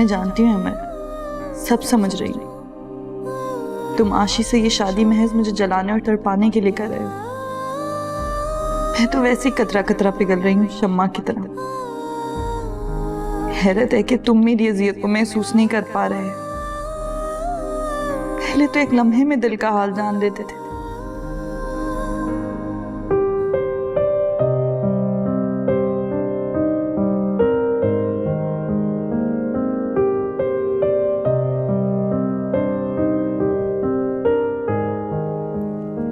मैं जानती हूँ मैं सब समझ रही हूँ। तुम आशी से ये शादी महज मुझे जलाने और तड़पाने के लिए कर रहे हो। मैं तो वैसे ही कतरा कतरा पिघल रही हूँ शम्मा की तरह। हैरत है कि तुम मेरी अजियत को महसूस नहीं कर पा रहे। पहले तो एक लम्हे में दिल का हाल जान लेते थे।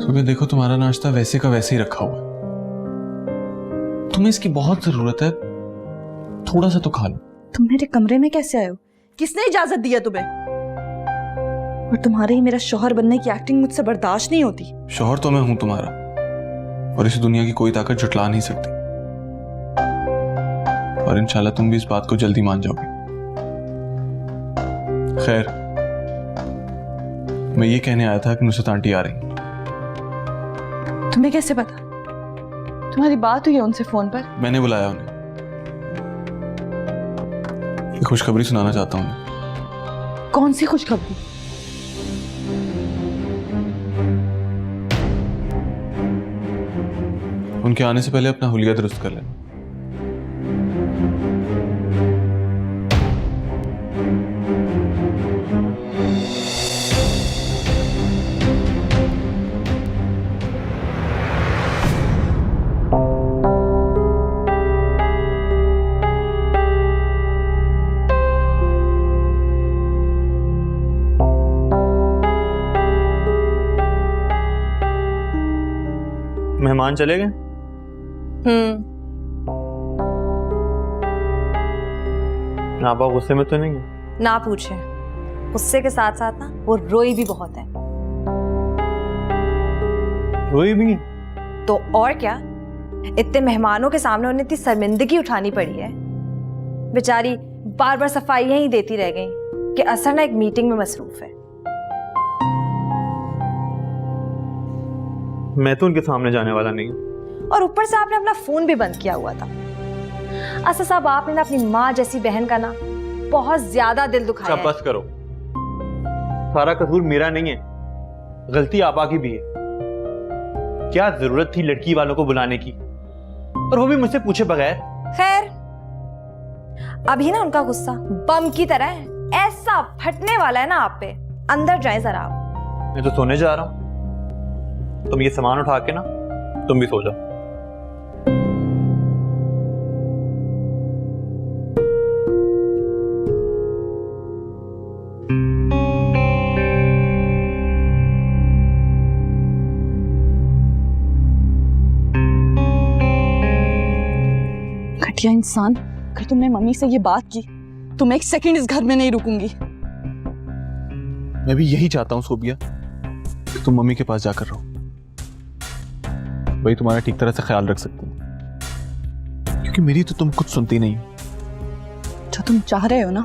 सुबह देखो तुम्हारा नाश्ता वैसे का वैसे ही रखा हुआ है। तुम्हें इसकी बहुत जरूरत है, थोड़ा सा तो खा लो। तुम मेरे कमरे में कैसे आए हो? किसने इजाजत दिया तुम्हें? और तुम्हारे ही मेरा शौहर बनने की एक्टिंग मुझसे बर्दाश्त नहीं होती। शौहर तो मैं हूं तुम्हारा, और इस दुनिया की कोई ताकत झुटला नहीं सकती। और इंशाल्लाह तुम भी इस बात को जल्दी मान जाओगे। खैर, मैं ये कहने आया था कि नुसरत आंटी आ रही। तुम्हें कैसे पता? तुम्हारी बात हुई है उनसे फोन पर? मैंने बुलाया उन्हें। एक खुशखबरी सुनाना चाहता हूँ। कौन सी खुशखबरी? उनके आने से पहले अपना हुलिया दुरुस्त कर लेना। मेहमान चले गए? आप गुस्से में तो नहीं है? ना पूछे। गुस्से के साथ साथ ना वो रोई भी बहुत है। रोई भी? तो और क्या, इतने मेहमानों के सामने उन्हें इतनी शर्मिंदगी उठानी पड़ी है। बेचारी बार बार सफाइयां ही देती रह गई कि असर ना एक मीटिंग में मसरूफ है। मैं तो उनके सामने जाने वाला नहीं हूँ। और ऊपर से आपने अपना फोन भी बंद किया हुआ था। असर साहब, आपने ना अपनी माँ जैसी बहन का ना बहुत ज्यादा दिल दुखाया है। बस करो, सारा कसूर मेरा नहीं है, गलती आपा की भी है। क्या जरूरत थी लड़की वालों को बुलाने की, और वो भी मुझसे पूछे बगैर। खैर, अभी ना उनका गुस्सा बम की तरह है, ऐसा फटने वाला है ना आप पे। अंदर जाए जरा आप। मैं तो सोने जा रहा हूँ, तुम ये सामान उठा के ना तुम भी सो जाओ। घटिया इंसान, अगर तुमने मम्मी से ये बात की तो मैं एक सेकंड इस घर में नहीं रुकूंगी। मैं भी यही चाहता हूँ सोबिया, कि तुम मम्मी के पास जाकर रहो। वही तुम्हारा ठीक तरह से ख्याल रख सकती है, क्योंकि मेरी तो तुम कुछ सुनती नहीं। जो तुम चाह रहे हो ना,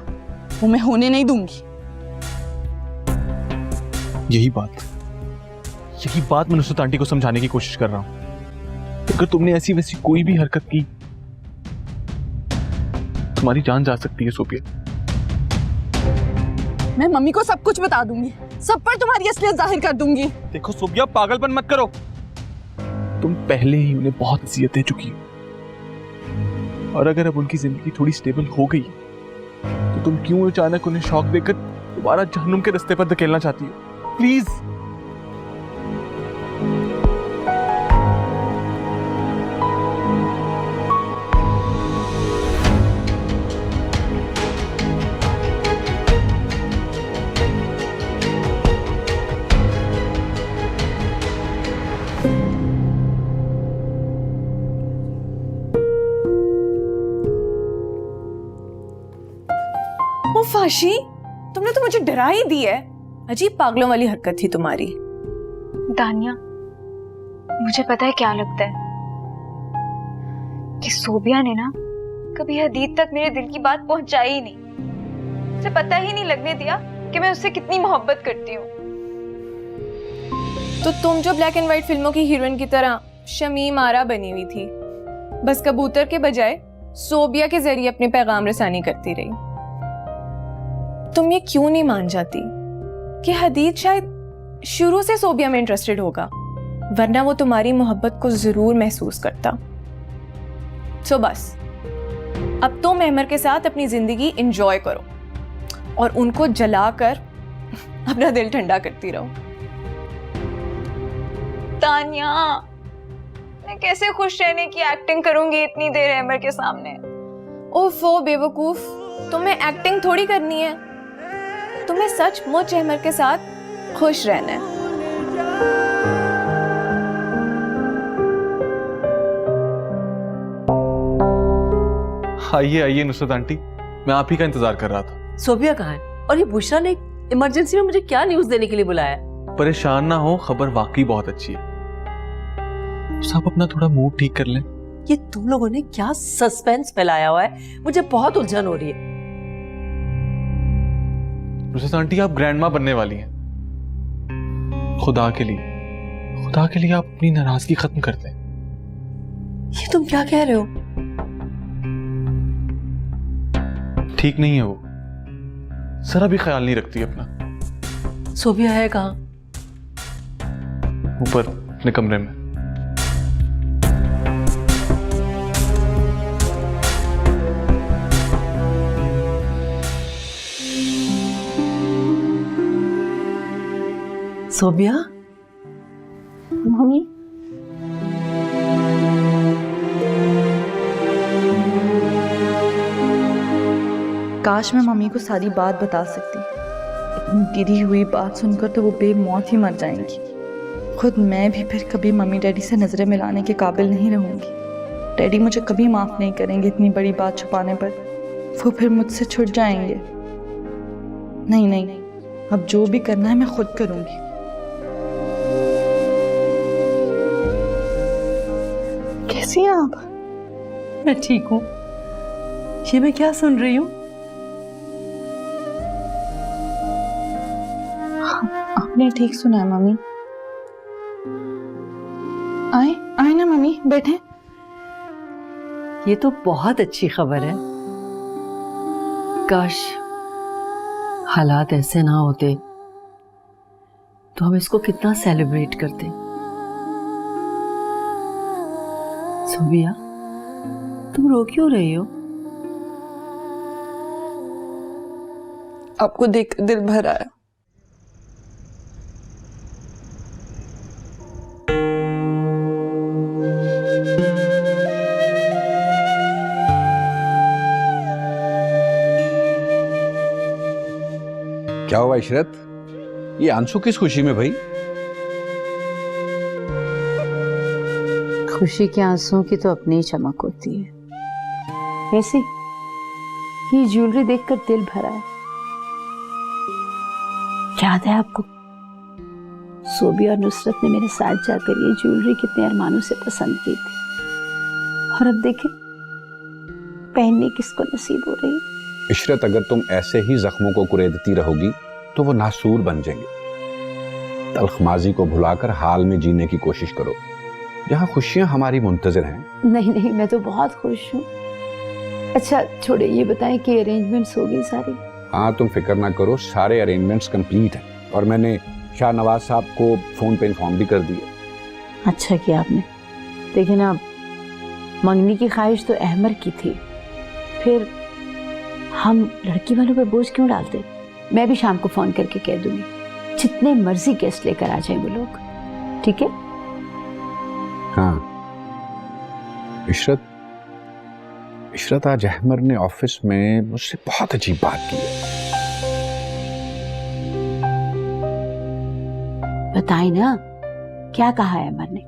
वो मैं होने नहीं दूंगी। यही बात मैं नुसरत आंटी को समझाने की कोशिश कर रहा हूं। अगर तुमने ऐसी वैसी कोई भी हरकत की, तुम्हारी जान जा सकती है सोबिया। मैं मम्मी को सब कुछ बता दूंगी, सब पर तुम्हारी असलियत जाहिर कर दूंगी। देखो सोबिया, पागलपन मत करो। तुम पहले ही उन्हें बहुत अज़ियत दे चुकी हो, और अगर अब उनकी जिंदगी थोड़ी स्टेबल हो गई तो तुम क्यों अचानक उन्हें शौक देकर दोबारा जहन्नुम के रास्ते पर धकेलना चाहती हो? प्लीज। फाशी, तुमने तो मुझे डरा ही दी है। अजीब पागलों वाली हरकत थी तुम्हारी। दानिया, मुझे पता है क्या लगता है कि सोबिया ने ना कभी हदीद तक मेरे दिल की बात पहुंचाई ही नहीं। उसे पता ही नहीं लगने दिया कि मैं उससे कितनी मोहब्बत करती हूँ। तो तुम जो ब्लैक एंड व्हाइट फिल्मों की हीरोइन की तरह शमीम आरा बनी हुई थी, बस कबूतर के बजाय सोबिया के जरिए अपनी पैगाम रसानी करती रही। तुम ये क्यों नहीं मान जाती कि हदीद शायद शुरू से सोबिया में इंटरेस्टेड होगा, वरना वो तुम्हारी मोहब्बत को जरूर महसूस करता। सो बस अब तुम अहमर के साथ अपनी जिंदगी एंजॉय करो और उनको जलाकर अपना दिल ठंडा करती रहो। तानिया, मैं कैसे खुश रहने की एक्टिंग करूंगी इतनी देर अमर के सामने? ओफो बेवकूफ, तुम्हें एक्टिंग थोड़ी करनी है, तुम्हें सचमुच अहमर के साथ खुश रहना है। आइए आइए नुसरत आंटी, मैं आप ही का इंतजार कर रहा था। सोबिया कहाँ है? और ये बुशरा ने इमरजेंसी में मुझे क्या न्यूज़ देने के लिए बुलाया? परेशान ना हो, खबर वाकई बहुत अच्छी है। आप अपना थोड़ा मूड ठीक कर लें। ये तुम लोगों ने क्या सस्पेंस फैलाया हुआ है, मुझे बहुत उलझन हो रही है। नुसरत आंटी, आप ग्रैंड माँ बनने वाली हैं। खुदा के लिए आप अपनी नाराजगी खत्म कर दें। ये तुम क्या कह रहे हो? ठीक नहीं है वो, जरा भी ख्याल नहीं रखती अपना। सोबिया है कहाँ? ऊपर अपने कमरे में। सोबिया, मम्मी, काश मैं मम्मी को सारी बात बता सकती। इतनी गिरी हुई बात सुनकर तो वो बेमौत ही मर जाएंगी। खुद मैं भी फिर कभी मम्मी डैडी से नजरें मिलाने के काबिल नहीं रहूंगी। डैडी मुझे कभी माफ नहीं करेंगे इतनी बड़ी बात छुपाने पर। वो फिर मुझसे छुट जाएंगे। नहीं नहीं, अब जो भी करना है मैं खुद करूंगी। कैसी हैं आप? मैं ठीक हूँ। ये मैं क्या सुन रही हूँ? आपने ठीक सुना है मम्मी। आए आए ना मम्मी, बैठे। ये तो बहुत अच्छी खबर है। काश हालात ऐसे ना होते तो हम इसको कितना सेलिब्रेट करते। सोबिया, तुम रो क्यों रही हो? आपको देख दिल भर आया। क्या हुआ इशरत? ये आंसू किस खुशी में भाई? खुशी के आंसुओं की तो अपनी ही चमक होती है। ऐसे ये ज्वेलरी देखकर दिल भरा है। याद है आपको, सोबिया और नुसरत ने मेरे साथ जाकर ये ज्वेलरी कितने अरमानों से पसंद की थी, और अब देखें पहनने किसको नसीब हो रही है। इशरत, अगर तुम ऐसे ही जख्मों को कुरेदती रहोगी तो वो नासूर बन जाएंगे। तल्ख माजी को भुलाकर हाल में जीने की कोशिश करो, जहाँ खुशियां हमारी मुंतजर हैं। नहीं नहीं, मैं तो बहुत खुश हूँ। अच्छा छोड़े, ये बताएं कि अरेंजमेंट्स हो गई सारी? हाँ, तुम फिक्र ना करो, सारे अरेंजमेंट्स कंप्लीट हैं और मैंने शाहनवाज साहब को फोन पे इन्फॉर्म भी कर दिया। अच्छा किया आपने। लेकिन अब मंगनी की ख्वाहिश तो अहमर की थी, फिर हम लड़की वालों पे बोझ क्यों डालते? मैं भी शाम को फोन करके कह दूंगी, जितने मर्जी गेस्ट लेकर आ जाए वो लोग, ठीक है? हाँ इशरत, आज अहमर ने ऑफिस में मुझसे बहुत अजीब बात की है। बताए ना क्या कहा है अहमर ने?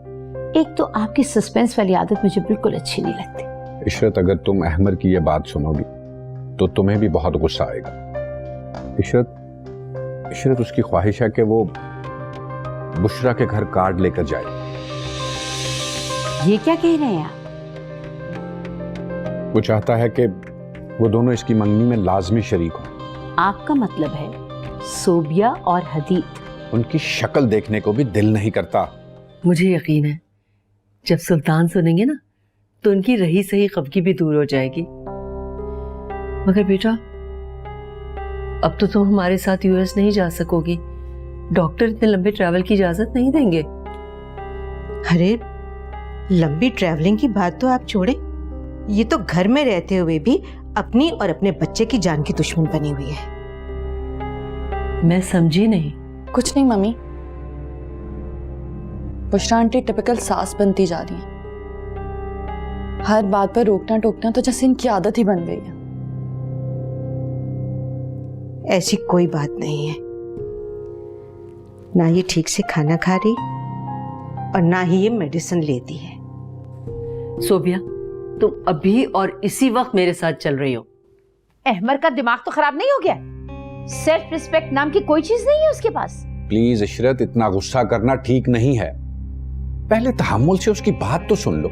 एक तो आपकी सस्पेंस वाली आदत मुझे बिल्कुल अच्छी नहीं लगती। इशरत, अगर तुम अहमर की ये बात सुनोगी तो तुम्हें भी बहुत गुस्सा आएगा। इशरत उसकी ख्वाहिश है कि वो बुशरा के घर कार्ड लेकर जाए। ये क्या कह रहे हैं आप? वो चाहता है कि वो दोनों इसकी मंगनी में लाजमी शरीक हों। आपका मतलब है सोबिया और हदीद? उनकी शक्ल देखने को भी दिल नहीं करता। मुझे यकीन है जब सुल्तान सुनेंगे ना तो उनकी रही सही खफगी भी दूर हो जाएगी। मगर बेटा, अब तो तुम हमारे साथ यूएस नहीं जा सकोगी, डॉक्टर इतने लंबे ट्रैवल की इजाजत नहीं देंगे। अरे लंबी ट्रैवलिंग की बात तो आप छोड़े, ये तो घर में रहते हुए भी अपनी और अपने बच्चे की जान की दुश्मन बनी हुई है। मैं समझी नहीं। कुछ नहीं मम्मी, बुशरा आंटी टिपिकल सास बनती जा रही है। हर बात पर रोकना टोकना तो जैसे इनकी आदत ही बन गई है। ऐसी कोई बात नहीं है, ना ये ठीक से खाना खा रही और ना ही ये मेडिसिन लेती है। सोबिया, तुम अभी और इसी वक्त मेरे साथ चल रही हो। अहमर का दिमाग तो खराब नहीं हो गया? सेल्फ रिस्पेक्ट नाम की कोई चीज नहीं है उसके पास? प्लीज इशरत, इतना गुस्सा करना ठीक नहीं है। पहले तहम्मुल से उसकी बात तो सुन लो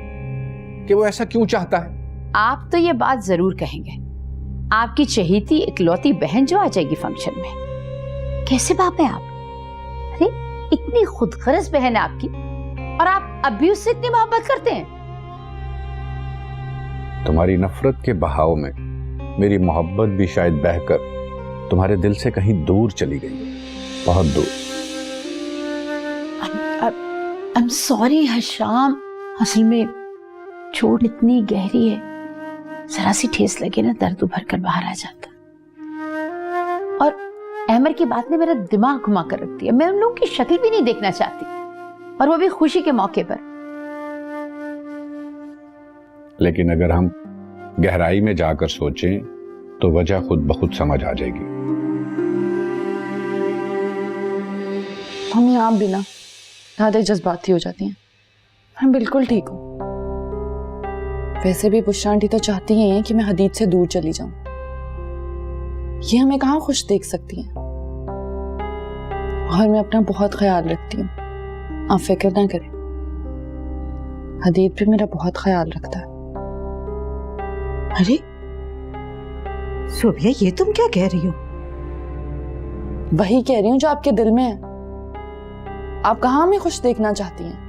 कि वो ऐसा क्यों चाहता है। आप तो ये बात जरूर कहेंगे, आपकी चहेती इकलौती बहन जो आ जाएगी फंक्शन में। कैसे बाप है आप? अरे इतनी खुदगर्ज बहन है आपकी और आप अब भी उससे इतनी मोहब्बत करते हैं। तुम्हारी नफरत के बहाव में मेरी मोहब्बत भी शायद बहकर तुम्हारे दिल से कहीं दूर चली गई, बहुत दूर। आई एम सॉरी हशाम, असल में चोट इतनी गहरी है, जरा सी ठेस लगे ना दर्द उभर कर बाहर आ जाता। और अहमर की बात ने मेरा दिमाग घुमा कर रख दिया। मैं उन लोगों की शक्ल भी नहीं देखना चाहती, और वो भी खुशी के मौके पर। लेकिन अगर हम गहराई में जाकर सोचें तो वजह खुद ब खुद समझ आ जाएगी। मम्मी आप भी ना ज़्यादा जज्बाती हो जाती हैं। मैं बिल्कुल ठीक हूँ। वैसे भी बुशरा आंटी तो चाहती ही हैं कि मैं हदीद से दूर चली जाऊं। ये हमें कहाँ खुश देख सकती हैं। और मैं अपना बहुत ख्याल रखती हूँ, आप फिक्र ना करें। हदीद भी मेरा बहुत ख्याल रखता है। अरे सोबिया, ये तुम क्या कह रही हो? वही कह रही हूँ जो आपके दिल में है। आप कहाँ हमें खुश देखना चाहती हैं?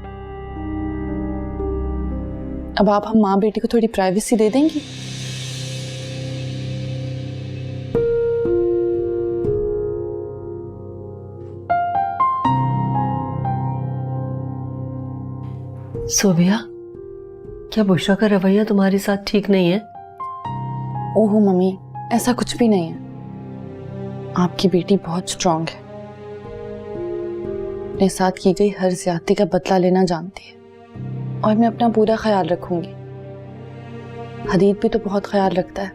अब आप हम माँ बेटी को थोड़ी प्राइवेसी दे देंगी? सोबिया, क्या बुशरा का रवैया तुम्हारे साथ ठीक नहीं है? ओहो मम्मी, ऐसा कुछ भी नहीं है। आपकी बेटी बहुत स्ट्रांग है, अपने साथ की गई हर ज्यादती का बदला लेना जानती है, और मैं अपना पूरा ख्याल रखूंगी। हदीद भी तो बहुत ख्याल रखता है,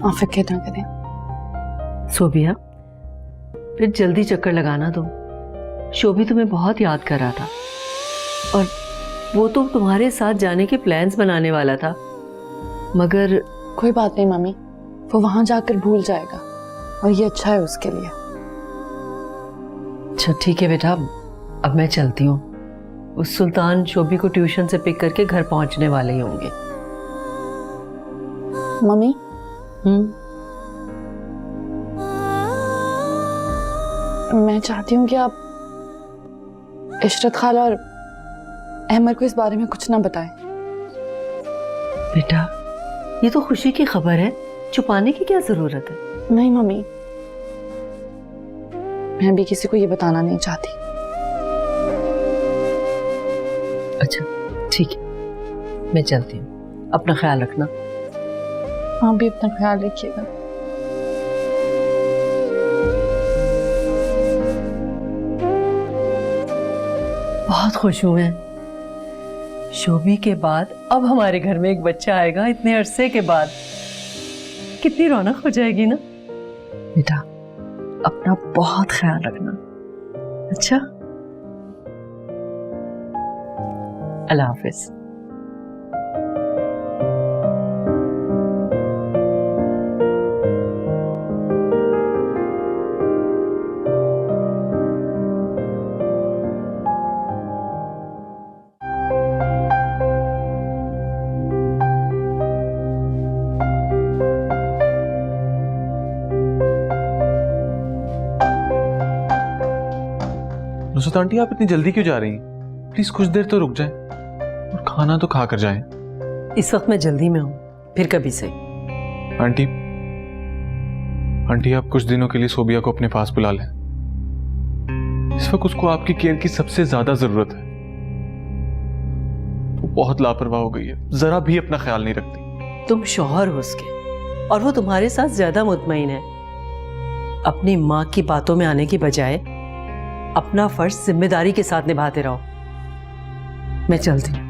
आप फिक्र ना करें। सोबिया, फिर जल्दी चक्कर लगाना तुम। शोभी तुम्हें बहुत याद कर रहा था, और वो तो तुम्हारे साथ जाने के प्लान्स बनाने वाला था, मगर कोई बात नहीं मम्मी, वो वहां जाकर भूल जाएगा, और ये अच्छा है उसके लिए। अच्छा ठीक है बेटा, अब मैं चलती हूँ। उस सुल्तान शोभी को ट्यूशन से पिक करके घर पहुंचने वाले ही होंगे। मम्मी मैं चाहती हूँ कि आप इशरत खाला और अहमर को इस बारे में कुछ ना बताएं। बेटा, ये तो खुशी की खबर है, छुपाने की क्या जरूरत है? नहीं मम्मी, मैं भी किसी को ये बताना नहीं चाहती। अच्छा ठीक है, मैं चलती हूँ, अपना ख्याल रखना। आप भी अपना ख्याल रखिएगा। बहुत खुश हूँ मैं। शोभी के बाद अब हमारे घर में एक बच्चा आएगा, इतने अरसे के बाद। कितनी रौनक हो जाएगी ना। बेटा, अपना बहुत ख्याल रखना। अच्छा, अल्लाह हाफिज। नुसरत आंटी, आप इतनी जल्दी क्यों जा रही हैं? प्लीज कुछ देर तो रुक जाएं और खाना तो खा कर जाएं। इस वक्त मैं जल्दी में हूँ, फिर कभी से। आंटी आंटी आप कुछ दिनों के लिए सोबिया को अपने पास बुला लें। इस वक्त उसको आपकी केयर की सबसे ज्यादा जरूरत है। वो बहुत लापरवाह हो गई है, जरा भी अपना ख्याल नहीं रखती। तुम शौहर हो उसके और वो तुम्हारे साथ ज्यादा मुतमईन है। अपनी माँ की बातों में आने की बजाय अपना फर्ज जिम्मेदारी के साथ निभाते रहो। मैं चलती हूँ।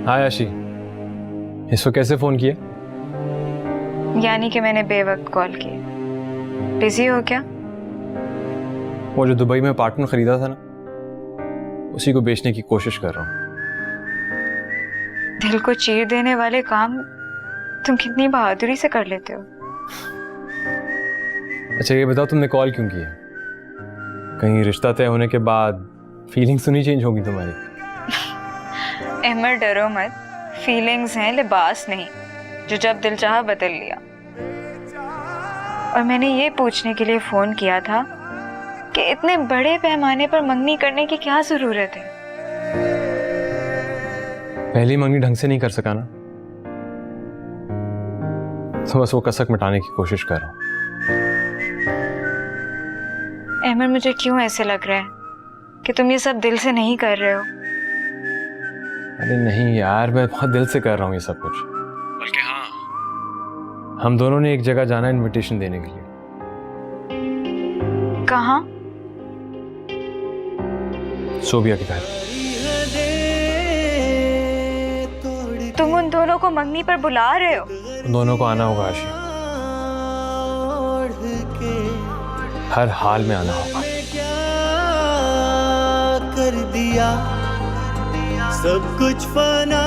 हाय आशी, इसको कैसे फोन किया? यानी कि मैंने बेवक्त कॉल की। बिजी हो क्या? वो जो दुबई में अपार्टमेंट खरीदा था ना, उसी को बेचने की कोशिश कर रहा हूँ। दिल को चीर देने वाले काम तुम कितनी बहादुरी से कर लेते हो। अच्छा ये बताओ, तुमने कॉल क्यों किया? कहीं रिश्ता तय होने के बाद फीलिंग्स तो नहीं चेंज होगी तुम्हारी? अहमद डरो मत, फीलिंग्स हैं, लिबास नहीं, जो जब दिल चाहा बदल लिया। और मैंने ये पूछने के लिए फोन किया था कि इतने बड़े पैमाने पर मंगनी करने की क्या जरूरत है? पहली मंगनी ढंग से नहीं कर सका ना, तो बस वो कसक मिटाने की कोशिश कर रहा हूँ। अहमद मुझे क्यों ऐसे लग रहा है कि तुम ये सब दिल से नहीं कर रहे हो? अरे नहीं यार, मैं बहुत दिल से कर रहा हूँ ये सब कुछ। बल्कि हाँ, हम दोनों ने एक जगह जाना है इनविटेशन देने के लिए। कहाँ? सोबिया के घर। तुम उन दोनों को मंगनी पर बुला रहे हो? उन दोनों को आना होगा आशी, हर हाल में आना होगा। कर दिया सब कुछ फना